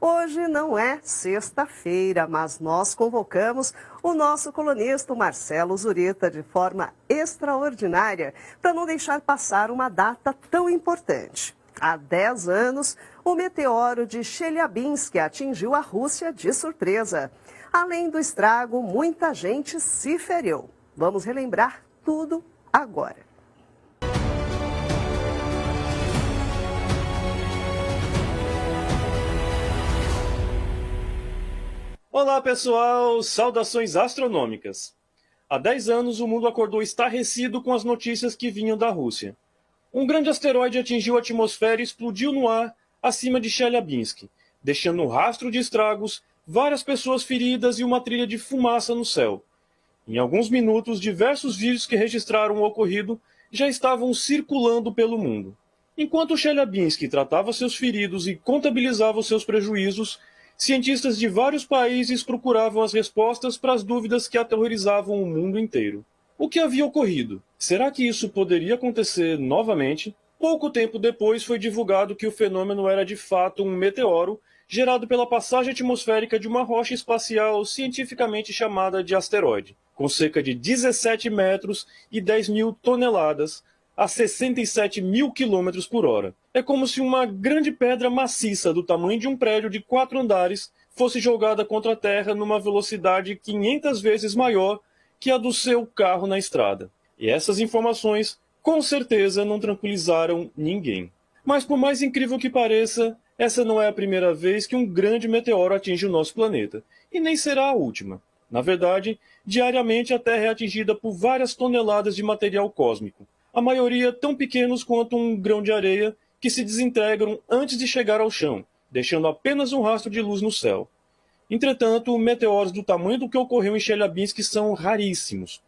Hoje não é sexta-feira, mas nós convocamos o nosso colunista Marcelo Zurita de forma extraordinária para não deixar passar uma data tão importante. Há 10 anos, o meteoro de Chelyabinsk atingiu a Rússia de surpresa. Além do estrago, muita gente se feriu. Vamos relembrar tudo agora. Olá pessoal, saudações astronômicas. Há 10 anos o mundo acordou estarrecido com as notícias que vinham da Rússia. Um grande asteroide atingiu a atmosfera e explodiu no ar acima de Chelyabinsk, deixando um rastro de estragos, várias pessoas feridas e uma trilha de fumaça no céu. Em alguns minutos, diversos vídeos que registraram o ocorrido já estavam circulando pelo mundo. Enquanto Chelyabinsk tratava seus feridos e contabilizava os seus prejuízos, cientistas de vários países procuravam as respostas para as dúvidas que aterrorizavam o mundo inteiro. O que havia ocorrido? Será que isso poderia acontecer novamente? Pouco tempo depois foi divulgado que o fenômeno era de fato um meteoro gerado pela passagem atmosférica de uma rocha espacial cientificamente chamada de asteroide, com cerca de 17 metros e 10 mil toneladas, a 67 mil quilômetros por hora. É como se uma grande pedra maciça do tamanho de um prédio de 4 andares fosse jogada contra a Terra numa velocidade 500 vezes maior que a do seu carro na estrada. E essas informações, com certeza, não tranquilizaram ninguém. Mas por mais incrível que pareça, essa não é a primeira vez que um grande meteoro atinge o nosso planeta, e nem será a última. Na verdade, diariamente a Terra é atingida por várias toneladas de material cósmico, a maioria tão pequenos quanto um grão de areia, que se desintegram antes de chegar ao chão, deixando apenas um rastro de luz no céu. Entretanto, meteoros do tamanho do que ocorreu em Chelyabinsk são raríssimos.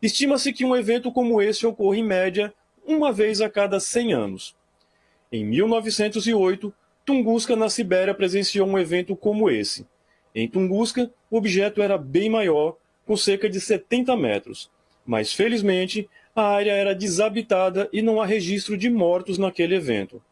Estima-se que um evento como esse ocorre em média uma vez a cada 100 anos. Em 1908, Tunguska, na Sibéria, presenciou um evento como esse. Em Tunguska, o objeto era bem maior, com cerca de 70 metros, mas felizmente a área era desabitada e não há registro de mortos naquele evento.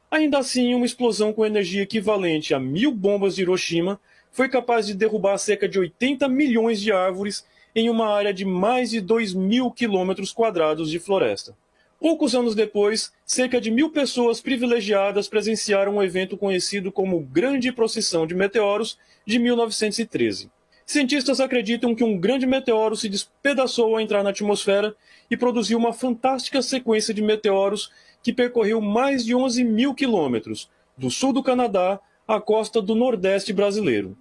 Ainda assim, uma explosão com energia equivalente a 1000 bombas de Hiroshima foi capaz de derrubar cerca de 80 milhões de árvores em uma área de mais de 2.000 quilômetros quadrados de floresta. Poucos anos depois, cerca de 1000 pessoas privilegiadas presenciaram um evento conhecido como Grande Procissão de Meteoros de 1913. Cientistas acreditam que um grande meteoro se despedaçou ao entrar na atmosfera e produziu uma fantástica sequência de meteoros que percorreu mais de 11.000 quilômetros, do sul do Canadá à costa do Nordeste brasileiro.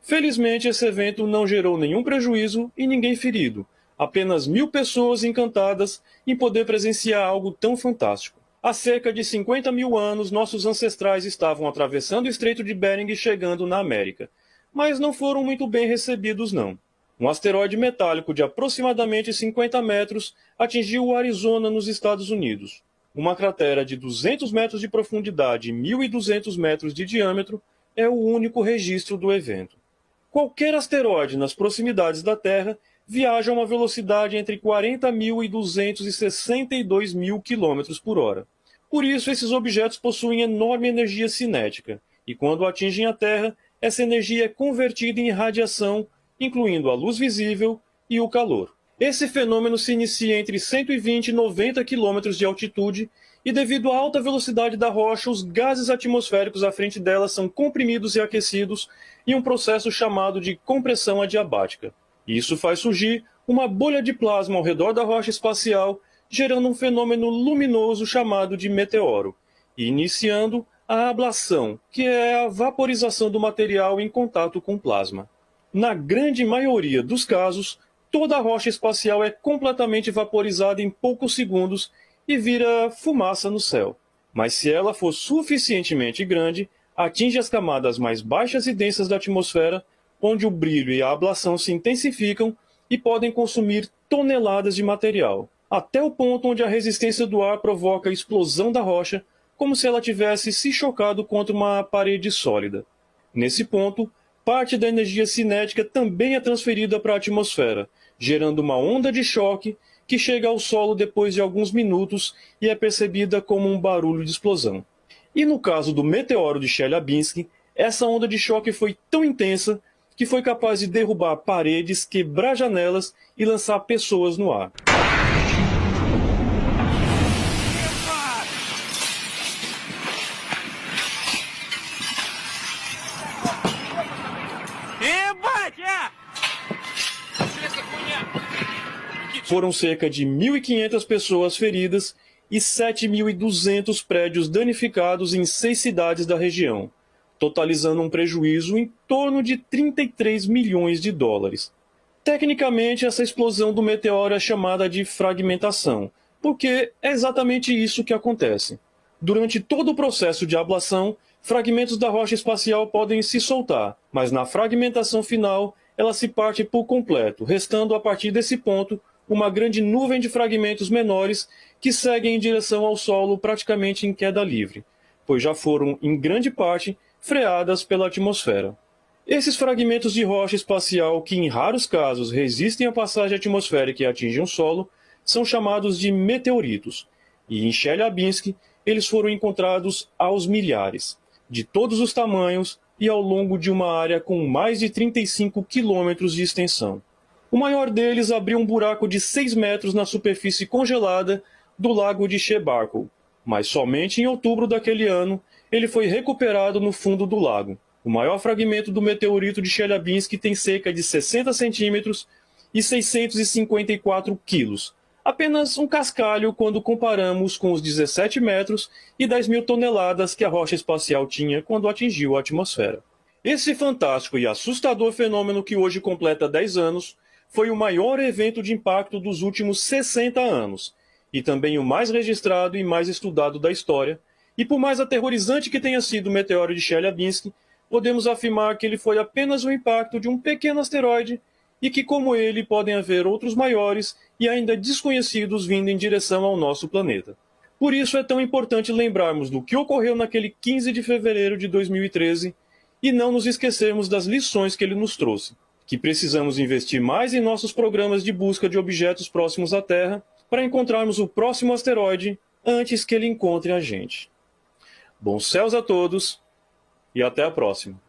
Felizmente, esse evento não gerou nenhum prejuízo e ninguém ferido, apenas 1000 pessoas encantadas em poder presenciar algo tão fantástico. Há cerca de 50 mil anos, nossos ancestrais estavam atravessando o Estreito de Bering e chegando na América, mas não foram muito bem recebidos não. Um asteroide metálico de aproximadamente 50 metros atingiu o Arizona, nos Estados Unidos. Uma cratera de 200 metros de profundidade e 1.200 metros de diâmetro é o único registro do evento. Qualquer asteroide nas proximidades da Terra viaja a uma velocidade entre 40.000 e 262.000 km por hora. Por isso, esses objetos possuem enorme energia cinética, e quando atingem a Terra, essa energia é convertida em radiação, incluindo a luz visível e o calor. Esse fenômeno se inicia entre 120 e 90 km de altitude, e devido à alta velocidade da rocha, os gases atmosféricos à frente dela são comprimidos e aquecidos em um processo chamado de compressão adiabática. Isso faz surgir uma bolha de plasma ao redor da rocha espacial, gerando um fenômeno luminoso chamado de meteoro, e iniciando a ablação, que é a vaporização do material em contato com o plasma. Na grande maioria dos casos, toda a rocha espacial é completamente vaporizada em poucos segundos e vira fumaça no céu. Mas se ela for suficientemente grande, atinge as camadas mais baixas e densas da atmosfera, onde o brilho e a ablação se intensificam e podem consumir toneladas de material, até o ponto onde a resistência do ar provoca a explosão da rocha, como se ela tivesse se chocado contra uma parede sólida. Nesse ponto, parte da energia cinética também é transferida para a atmosfera, gerando uma onda de choque que chega ao solo depois de alguns minutos e é percebida como um barulho de explosão. E no caso do meteoro de Chelyabinsk, Essa onda de choque foi tão intensa que foi capaz de derrubar paredes, quebrar janelas e lançar pessoas no ar. Foram cerca de 1.500 pessoas feridas e 7.200 prédios danificados em 6 cidades da região, totalizando um prejuízo em torno de 33 milhões de dólares. Tecnicamente, essa explosão do meteoro é chamada de fragmentação, porque é exatamente isso que acontece. Durante todo o processo de ablação, fragmentos da rocha espacial podem se soltar, mas na fragmentação final, ela se parte por completo, restando a partir desse ponto uma grande nuvem de fragmentos menores que seguem em direção ao solo praticamente em queda livre, pois já foram, em grande parte, freadas pela atmosfera. Esses fragmentos de rocha espacial, que em raros casos resistem à passagem atmosférica e atingem o solo, são chamados de meteoritos, e em Chelyabinsk eles foram encontrados aos milhares, de todos os tamanhos e ao longo de uma área com mais de 35 quilômetros de extensão. O maior deles abriu um buraco de 6 metros na superfície congelada do lago de Chebarkov, mas somente em outubro daquele ano ele foi recuperado no fundo do lago. O maior fragmento do meteorito de Chelyabinsk tem cerca de 60 centímetros e 654 quilos, apenas um cascalho quando comparamos com os 17 metros e 10.000 toneladas que a rocha espacial tinha quando atingiu a atmosfera. Esse fantástico e assustador fenômeno, que hoje completa 10 anos, foi o maior evento de impacto dos últimos 60 anos, e também o mais registrado e mais estudado da história, e por mais aterrorizante que tenha sido o meteoro de Chelyabinsk, podemos afirmar que ele foi apenas o impacto de um pequeno asteroide e que, como ele, podem haver outros maiores e ainda desconhecidos vindo em direção ao nosso planeta. Por isso é tão importante lembrarmos do que ocorreu naquele 15 de fevereiro de 2013 e não nos esquecermos das lições que ele nos trouxe, que precisamos investir mais em nossos programas de busca de objetos próximos à Terra para encontrarmos o próximo asteroide antes que ele encontre a gente. Bons céus a todos e até a próxima!